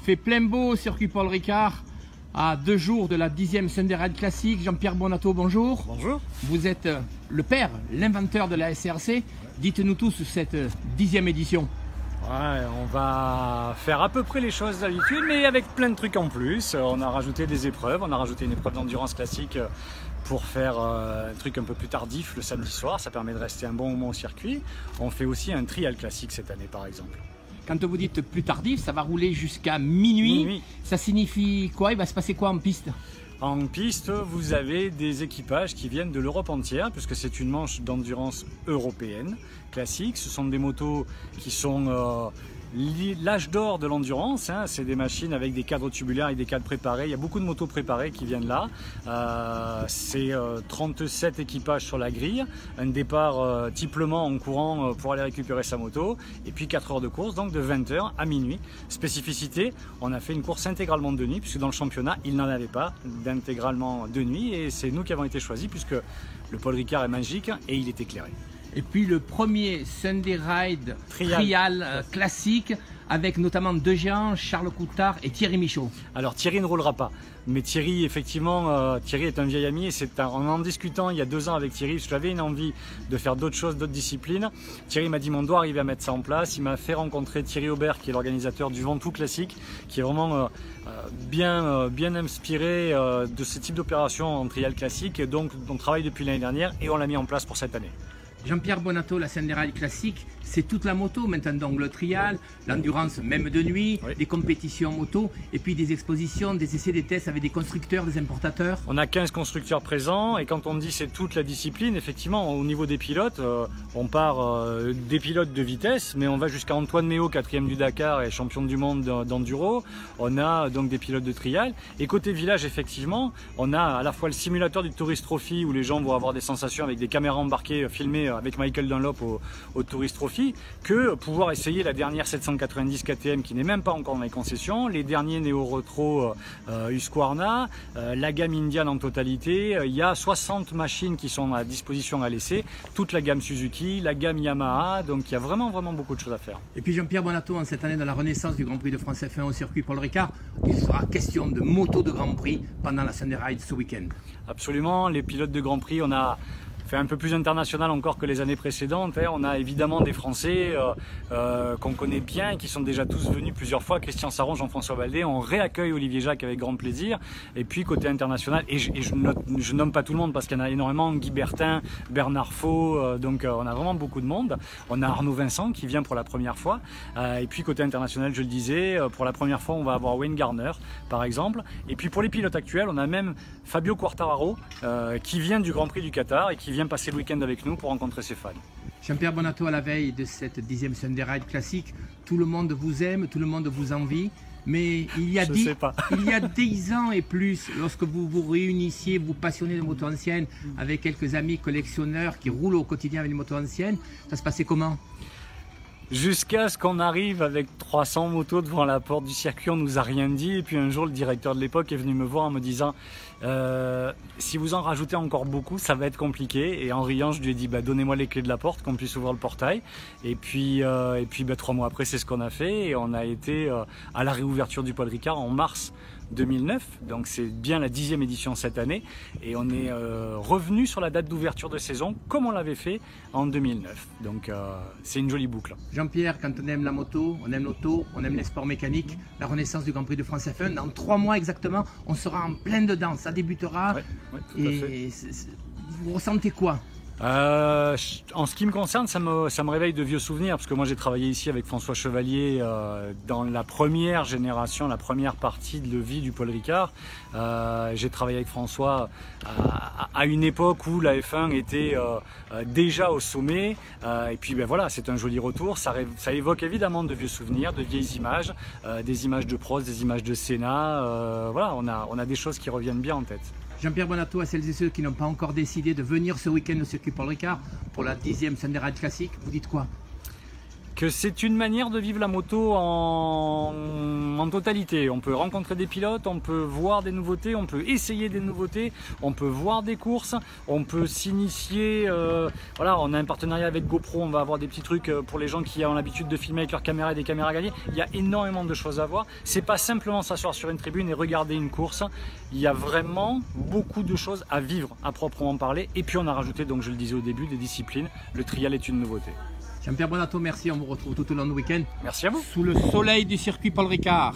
fait plein beau au circuit Paul Ricard à 2 jours de la 10e Sunday Ride Classic. Jean-Pierre Bonato, bonjour. Bonjour. Vous êtes le père, l'inventeur de la SRC. Dites-nous tous cette 10e édition. Ouais, on va faire à peu près les choses d'habitude, mais avec plein de trucs en plus. On a rajouté des épreuves, on a rajouté une épreuve d'endurance classique pour faire un truc un peu plus tardif le samedi soir. Ça permet de rester un bon moment au circuit. On fait aussi un trial classique cette année par exemple. Quand vous dites plus tardif, ça va rouler jusqu'à minuit. Ça signifie quoi? Il va se passer quoi en piste? En piste, vous avez des équipages qui viennent de l'Europe entière, puisque c'est une manche d'endurance européenne classique. Ce sont des motos qui sont l'âge d'or de l'endurance. C'est des machines avec des cadres tubulaires et des cadres préparés. Il y a beaucoup de motos préparées qui viennent là. C'est 37 équipages sur la grille. Un départ typement en courant pour aller récupérer sa moto. Et puis 4 heures de course, donc de 20 h à minuit. Spécificité, on a fait une course intégralement de nuit, puisque dans le championnat, il n'en avait pas d'intégralement de nuit. Et c'est nous qui avons été choisis, puisque le Paul Ricard est magique et il est éclairé. Et puis le premier Sunday Ride Trial classique avec notamment 2 géants, Charles Coutard et Thierry Michaud. Alors Thierry ne roulera pas, mais Thierry effectivement, Thierry est un vieil ami et c'est en discutant il y a 2 ans avec Thierry, j'avais une envie de faire d'autres choses, d'autres disciplines. Thierry m'a dit on doit arriver à mettre ça en place, il m'a fait rencontrer Thierry Aubert qui est l'organisateur du Ventoux Classique, qui est vraiment bien inspiré de ce type d'opération en trial classique, et donc on travaille depuis l'année dernière et on l'a mis en place pour cette année. Jean-Pierre Bonato, la Sunday Ride Classique, c'est toute la moto maintenant, donc le trial, l'endurance même de nuit, des compétitions moto, et puis des expositions, des essais, des tests avec des constructeurs, des importateurs. On a 15 constructeurs présents, et quand on dit c'est toute la discipline, effectivement, au niveau des pilotes, on part des pilotes de vitesse, mais on va jusqu'à Antoine Méo, 4e du Dakar et champion du monde d'enduro. On a donc des pilotes de trial, et côté village, effectivement, on a à la fois le simulateur du Tourist Trophy, où les gens vont avoir des sensations avec des caméras embarquées filmées avec Michael Dunlop au Tourist Trophy, que pouvoir essayer la dernière 790 KTM qui n'est même pas encore dans les concessions, les derniers Neo Retro Husqvarna, la gamme Indian en totalité. Il y a 60 machines qui sont à disposition à laisser, toute la gamme Suzuki, la gamme Yamaha, donc il y a vraiment beaucoup de choses à faire. Et puis Jean-Pierre Bonato, en cette année dans la renaissance du Grand Prix de France F1 au circuit Paul Ricard, il sera question de moto de Grand Prix pendant la Sunday Ride ce week-end. Absolument, les pilotes de Grand Prix, on a fait un peu plus international encore que les années précédentes. On a évidemment des Français qu'on connaît bien et qui sont déjà tous venus plusieurs fois. Christian Sarron, Jean-François Valdée. On réaccueille Olivier Jacques avec grand plaisir. Et puis côté international, et je nomme pas tout le monde parce qu'il y en a énormément, Guy Bertin, Bernard Faux, donc on a vraiment beaucoup de monde. On a Arnaud Vincent qui vient pour la première fois. Et puis côté international, je le disais, pour la première fois on va avoir Wayne Gardner par exemple. Et puis pour les pilotes actuels, on a même Fabio Quartararo qui vient du Grand Prix du Qatar et qui vient passer le week-end avec nous pour rencontrer ses fans. Jean-Pierre Bonato, à la veille de cette 10e Sunday Ride Classique, tout le monde vous aime, tout le monde vous envie, mais il y a 10 ans et plus, lorsque vous vous réunissiez, vous passionnez de motos anciennes avec quelques amis collectionneurs qui roulent au quotidien avec des motos anciennes, ça se passait comment ? Jusqu'à ce qu'on arrive avec 300 motos devant la porte du circuit, on nous a rien dit. Et puis un jour, le directeur de l'époque est venu me voir en me disant si vous en rajoutez encore beaucoup, ça va être compliqué. Et en riant, je lui ai dit donnez-moi les clés de la porte, qu'on puisse ouvrir le portail. Et puis 3 mois après, c'est ce qu'on a fait. Et on a été à la réouverture du Paul Ricard en mars 2009, donc c'est bien la 10e édition cette année, et on est revenu sur la date d'ouverture de saison comme on l'avait fait en 2009, donc c'est une jolie boucle. Jean-Pierre, quand on aime la moto, on aime l'auto, on aime les sports mécaniques, la renaissance du Grand Prix de France F1, dans 3 mois exactement, on sera en plein dedans, ça débutera, tout à fait. Vous ressentez quoi ? En ce qui me concerne, ça me réveille de vieux souvenirs, parce que moi j'ai travaillé ici avec François Chevalier dans la première génération, la première partie de vie du Paul Ricard. J'ai travaillé avec François à une époque où la F1 était déjà au sommet, et puis voilà, c'est un joli retour. Ça évoque évidemment de vieux souvenirs, de vieilles images, des images de Prost, des images de Senna. Voilà, on a des choses qui reviennent bien en tête. Jean-Pierre Bonato, à celles et ceux qui n'ont pas encore décidé de venir ce week-end au circuit Paul Ricard pour la 10e Sunday Ride Classique, vous dites quoi ? que c'est une manière de vivre la moto en totalité. On peut rencontrer des pilotes, on peut voir des nouveautés, on peut essayer des nouveautés, on peut voir des courses, on peut s'initier. Voilà, on a un partenariat avec GoPro, on va avoir des petits trucs pour les gens qui ont l'habitude de filmer avec leur caméra et des caméras gagnées. Il y a énormément de choses à voir. C'est pas simplement s'asseoir sur une tribune et regarder une course. Il y a vraiment beaucoup de choses à vivre à proprement parler. Et puis on a rajouté, donc je le disais au début, des disciplines. Le trial est une nouveauté. Jean-Pierre Bonato, merci. On vous retrouve tout au long du week-end. Merci à vous. Sous le soleil du circuit Paul Ricard.